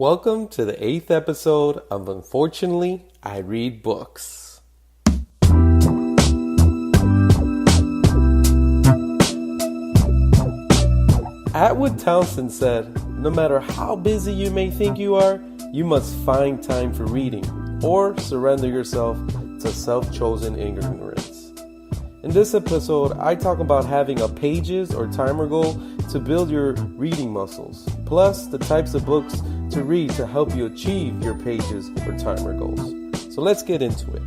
Welcome to the 8th episode of Unfortunately, I Read Books. Atwood Townsend said, "No matter how busy you may think you are, you must find time for reading, or surrender yourself to self-chosen ignorance." In this episode, I talk about having a pages or timer goal to build your reading muscles, plus the types of books to read to help you achieve your pages or timer goals. So let's get into it.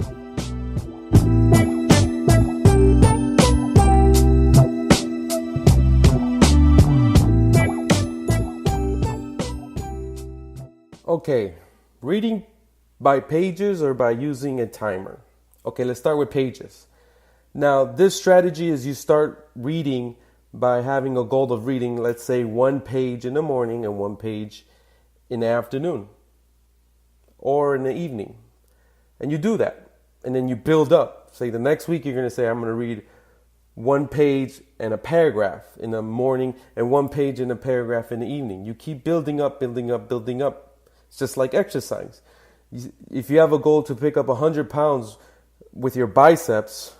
Okay, reading by pages or by using a timer. Okay, let's start with pages. Now, this strategy is you start reading by having a goal of reading, let's say, one page in the morning and one page in the afternoon or in the evening. And you do that. And then you build up. Say the next week you're going to say, I'm going to read one page and a paragraph in the morning and one page and a paragraph in the evening. You keep building up, building up, building up. It's just like exercise. If you have a goal to pick up 100 pounds with your biceps,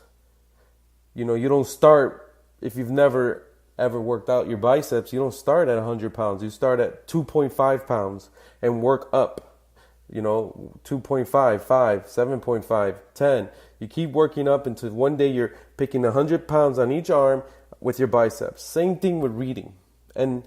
you don't start, if you've never ever worked out your biceps, you don't start at 100 pounds. You start at 2.5 pounds and work up, 2.5, 5, 7.5, 10. You keep working up until one day you're picking 100 pounds on each arm with your biceps. Same thing with reading. And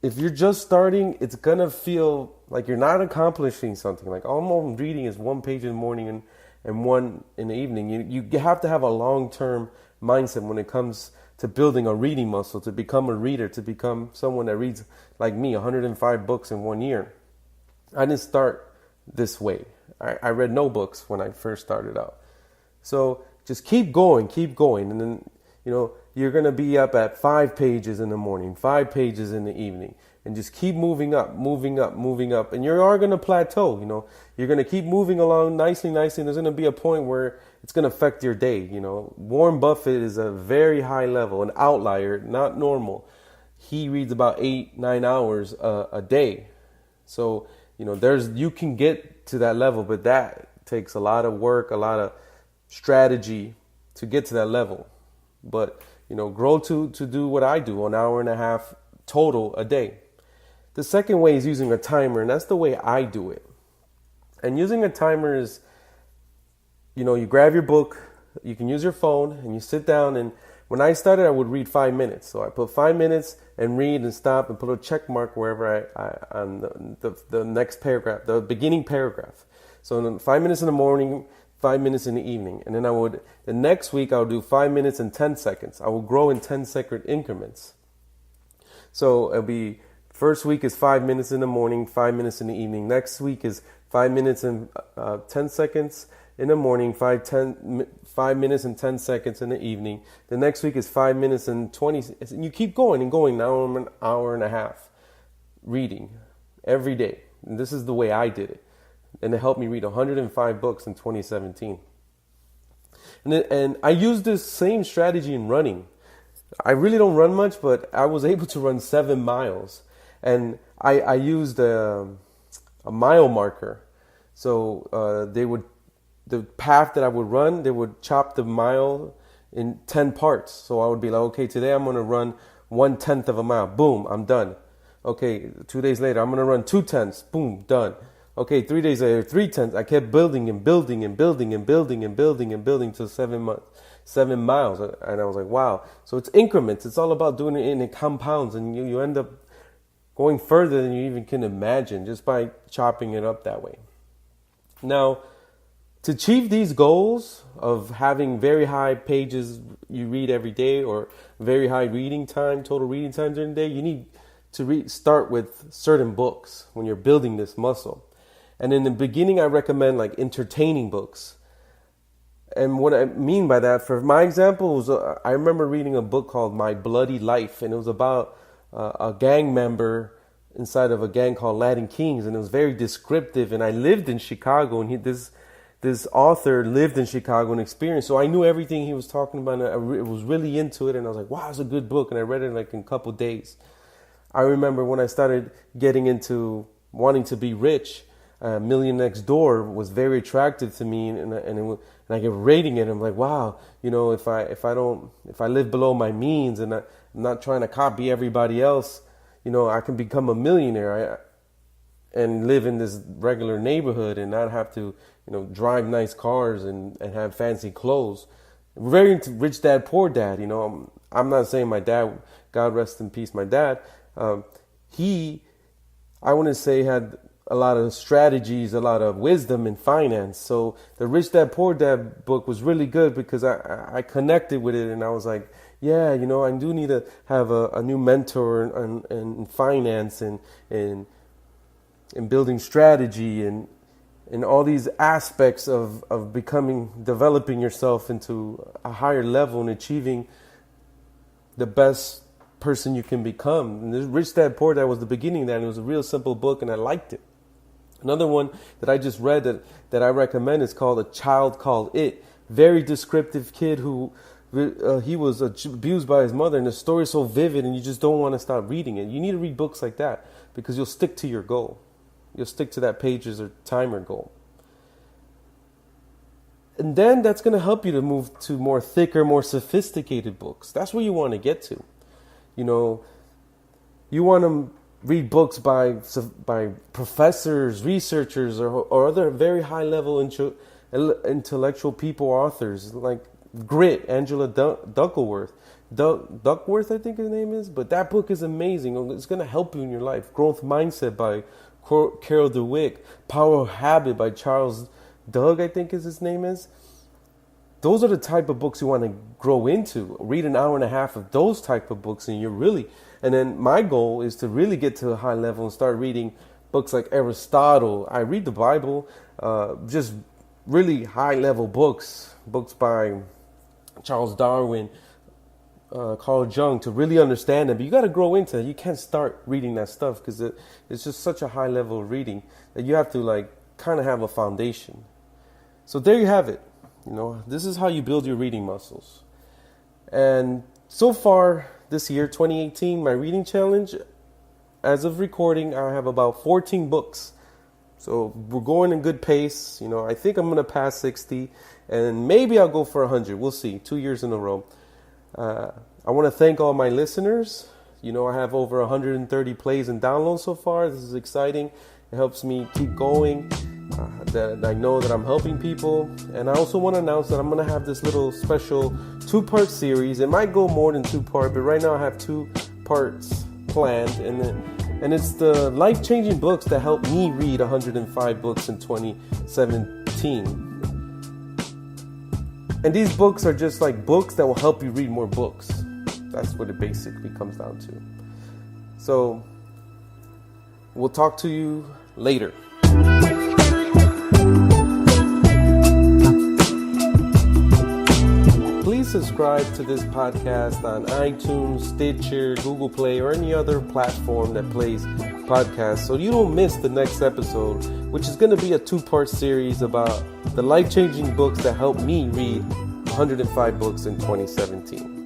if you're just starting, it's going to feel like you're not accomplishing something. Like all I'm reading is one page in the morning and one in the evening. You have to have a long-term mindset when it comes to building a reading muscle, to become a reader, to become someone that reads like me, 105 books in 1 year. I didn't start this way. I read no books when I first started out. So just keep going. And then, you're going to be up at 5 pages in the morning, 5 pages in the evening, and just keep moving up. And you are going to plateau, You're going to keep moving along nicely. And there's going to be a point where it's going to affect your day, Warren Buffett is a very high level, an outlier, not normal. He reads about 8-9 hours a day. So, you can get to that level, but that takes a lot of work, a lot of strategy to get to that level. But, grow to do what I do, an hour and a half total a day. The second way is using a timer, and that's the way I do it. And using a timer is, you grab your book, you can use your phone, and you sit down. And when I started, I would read 5 minutes. So I put 5 minutes and read and stop and put a check mark wherever I on the next paragraph, the beginning paragraph. So 5 minutes in the morning, 5 minutes in the evening. And then the next week, I would do 5 minutes and 10 seconds. I will grow in 10-second increments. So it'll be, first week is 5 minutes in the morning, 5 minutes in the evening. Next week is 5 minutes and 10 seconds in the morning, 5 minutes and 10 seconds in the evening. The next week is 5 minutes and 20. And you keep going and going. Now I'm an hour and a half reading every day. And this is the way I did it. And it helped me read 105 books in 2017. And I used this same strategy in running. I really don't run much, but I was able to run 7 miles. And I used a mile marker. So the path that I would run, they would chop the mile in 10 parts. So I would be like, okay, today I'm going to run 1/10 of a mile. Boom, I'm done. Okay, 2 days later, I'm going to run 2/10. Boom, done. Okay, 3 days later, 3/10. I kept building till 7 miles. And I was like, wow. So it's increments. It's all about doing it in compounds. And you end up going further than you even can imagine just by chopping it up that way. Now, to achieve these goals of having very high pages you read every day or very high reading time, total reading time during the day, you need to start with certain books when you're building this muscle. And in the beginning, I recommend like entertaining books. And what I mean by that, for my example, was I remember reading a book called My Bloody Life, and it was about a gang member inside of a gang called Latin Kings, and it was very descriptive. And I lived in Chicago, and this author lived in Chicago and experienced, so I knew everything he was talking about. And I was really into it, and I was like, wow, it's a good book. And I read it like in a couple days. I remember when I started getting into wanting to be rich. Million Next Door was very attractive to me, and I kept rating it. I'm like, wow, if I live below my means and I'm not trying to copy everybody else, I can become a millionaire and live in this regular neighborhood and not have to, drive nice cars and have fancy clothes. Very into Rich Dad Poor Dad. I'm not saying my dad, God rest in peace, my dad. I wouldn't say had a lot of strategies, a lot of wisdom in finance. So the Rich Dad Poor Dad book was really good because I connected with it, and I was like, yeah, I do need to have a new mentor in finance and in building strategy and all these aspects of developing yourself into a higher level and achieving the best person you can become. And this Rich Dad Poor Dad was the beginning of that, and it was a real simple book, and I liked it. Another one that I just read that I recommend is called A Child Called It. Very descriptive kid who he was abused by his mother, and the story is so vivid, and you just don't want to stop reading it. You need to read books like that because you'll stick to your goal. You'll stick to that pages or timer goal. And then that's going to help you to move to more thicker, more sophisticated books. That's where you want to get to. You want to read books by professors, researchers, or other very high-level intellectual people, authors, like Grit, Angela Duckworth. Duckworth, I think his name is. But that book is amazing. It's going to help you in your life. Growth Mindset by Carol Dweck. Power of Habit by Charles Duhigg, I think his name is. Those are the type of books you want to grow into. Read an hour and a half of those type of books, and and then my goal is to really get to a high level and start reading books like Aristotle. I read the Bible, just really high level books by Charles Darwin, Carl Jung, to really understand them. But you got to grow into it. You can't start reading that stuff because it's just such a high level of reading that you have to kind of have a foundation. So there you have it. This is how you build your reading muscles. And so far this year, 2018, my reading challenge, as of recording, I have about 14 books. So we're going in good pace. I think I'm going to pass 60, and maybe I'll go for 100. We'll see. 2 years in a row. I want to thank all my listeners. I have over 130 plays and downloads so far. This is exciting. It helps me keep going. That I know that I'm helping people. And I also want to announce that I'm going to have this little special 2-part series. It might go more than 2 parts, but right now I have 2 parts planned. And it's the life-changing books that helped me read 105 books in 2017. And these books are just like books that will help you read more books. That's what it basically comes down to. So we'll talk to you later. Please subscribe to this podcast on iTunes, Stitcher, Google Play, or any other platform that plays podcasts so you don't miss the next episode, which is going to be a 2-part series about the life-changing books that helped me read 105 books in 2017.